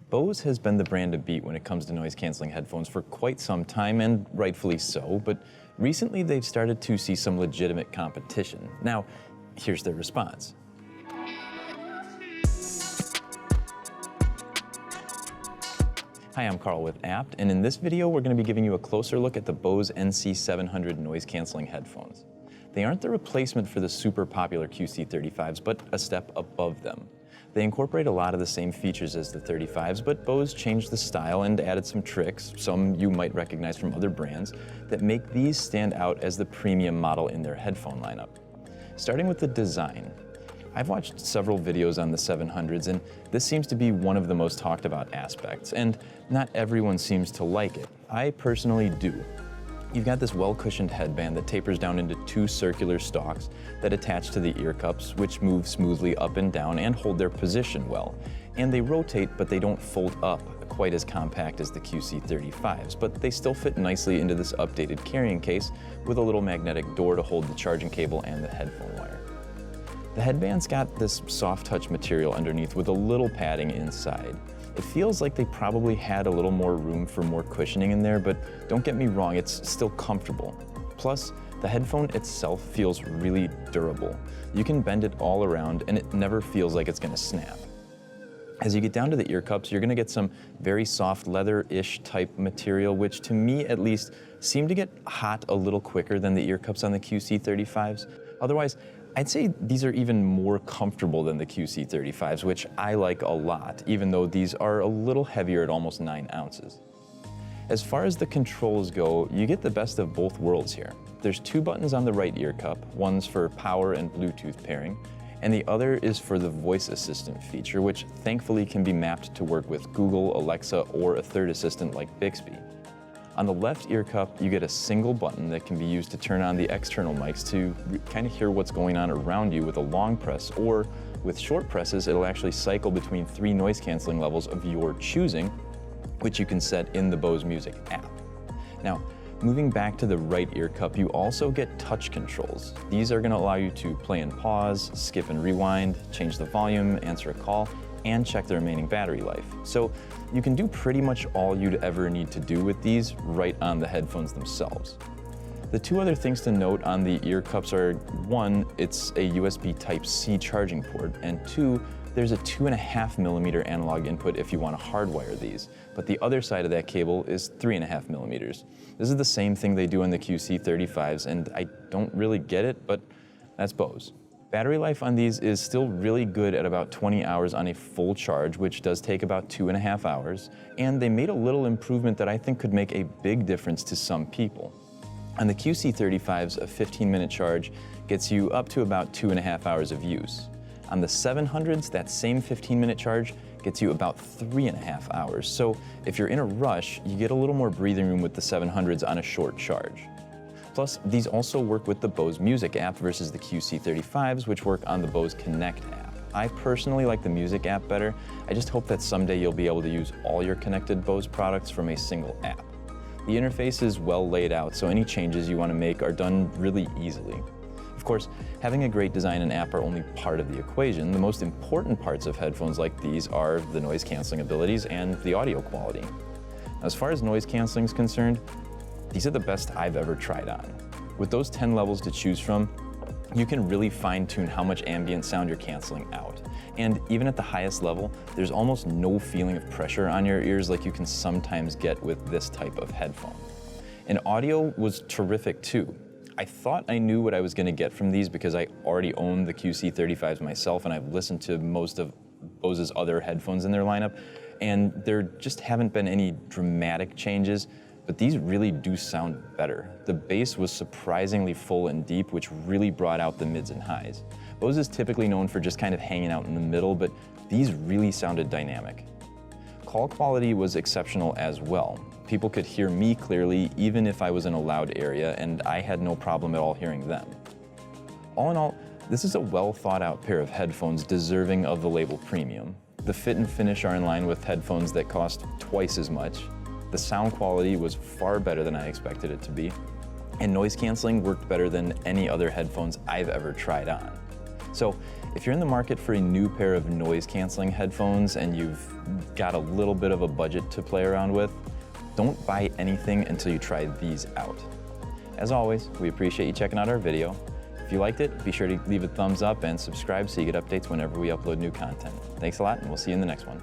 Bose has been the brand to beat when it comes to noise canceling headphones for quite some time, and rightfully so, but recently they've started to see some legitimate competition. Now, here's their response. Hi, I'm Carl with Apt, and in this video we're going to be giving you a closer look at the Bose NC700 noise canceling headphones. They aren't the replacement for the super popular QC35s, but a step above them. They incorporate a lot of the same features as the 35s, but Bose changed the style and added some tricks, some you might recognize from other brands, that make these stand out as the premium model in their headphone lineup. Starting with the design. I've watched several videos on the 700s, and this seems to be one of the most talked about aspects, and not everyone seems to like it. I personally do. You've got this well-cushioned headband that tapers down into two circular stalks that attach to the ear cups, which move smoothly up and down and hold their position well. And they rotate, but they don't fold up quite as compact as the QC35s, but they still fit nicely into this updated carrying case with a little magnetic door to hold the charging cable and the headphone wire. The headband's got this soft touch material underneath with a little padding inside. It feels like they probably had a little more room for more cushioning in there, but don't get me wrong, it's still comfortable. Plus, the headphone itself feels really durable. You can bend it all around and it never feels like it's gonna snap. As you get down to the ear cups, you're gonna get some very soft leather-ish type material, which to me at least seem to get hot a little quicker than the ear cups on the QC35s. Otherwise, I'd say these are even more comfortable than the QC35s, which I like a lot, even though these are a little heavier at almost 9 ounces. As far as the controls go, you get the best of both worlds here. There's 2 buttons on the right ear cup, one's for power and Bluetooth pairing, and the other is for the voice assistant feature, which thankfully can be mapped to work with Google, Alexa, or a third assistant like Bixby. On the left ear cup, you get a single button that can be used to turn on the external mics to kind of hear what's going on around you with a long press, or with short presses, it'll actually cycle between 3 noise canceling levels of your choosing, which you can set in the Bose Music app. Now, moving back to the right ear cup, you also get touch controls. These are gonna allow you to play and pause, skip and rewind, change the volume, answer a call, and check the remaining battery life. So you can do pretty much all you'd ever need to do with these right on the headphones themselves. The 2 other things to note on the ear cups are, 1, it's a USB Type-C charging port, and 2, there's a 2.5mm analog input if you want to hardwire these, but the other side of that cable is 3.5mm. This is the same thing they do in the QC35s, and I don't really get it, but that's Bose. Battery life on these is still really good at about 20 hours on a full charge, which does take about 2.5 hours, and they made a little improvement that I think could make a big difference to some people. On the QC35s, a 15-minute charge gets you up to about 2.5 hours of use. On the 700s, that same 15-minute charge gets you about 3.5 hours. So if you're in a rush, you get a little more breathing room with the 700s on a short charge. Plus, these also work with the Bose Music app versus the QC35s, which work on the Bose Connect app. I personally like the Music app better. I just hope that someday you'll be able to use all your connected Bose products from a single app. The interface is well laid out, so any changes you want to make are done really easily. Of course, having a great design and app are only part of the equation. The most important parts of headphones like these are the noise canceling abilities and the audio quality. Now, as far as noise canceling is concerned, these are the best I've ever tried on. With those 10 levels to choose from, you can really fine-tune how much ambient sound you're canceling out. And even at the highest level, there's almost no feeling of pressure on your ears like you can sometimes get with this type of headphone. And audio was terrific too. I thought I knew what I was gonna get from these because I already own the QC35s myself, and I've listened to most of Bose's other headphones in their lineup, and there just haven't been any dramatic changes. But these really do sound better. The bass was surprisingly full and deep, which really brought out the mids and highs. Bose is typically known for just kind of hanging out in the middle, but these really sounded dynamic. Call quality was exceptional as well. People could hear me clearly even if I was in a loud area, and I had no problem at all hearing them. All in all, this is a well thought out pair of headphones deserving of the label premium. The fit and finish are in line with headphones that cost twice as much. The sound quality was far better than I expected it to be, and noise canceling worked better than any other headphones I've ever tried on. So If you're in the market for a new pair of noise canceling headphones and you've got a little bit of a budget to play around with, don't buy anything until you try these out. As always, we appreciate you checking out our video. If you liked it, be sure to leave a thumbs up and subscribe so you get updates whenever we upload new content. Thanks a lot, and we'll see you in the next one.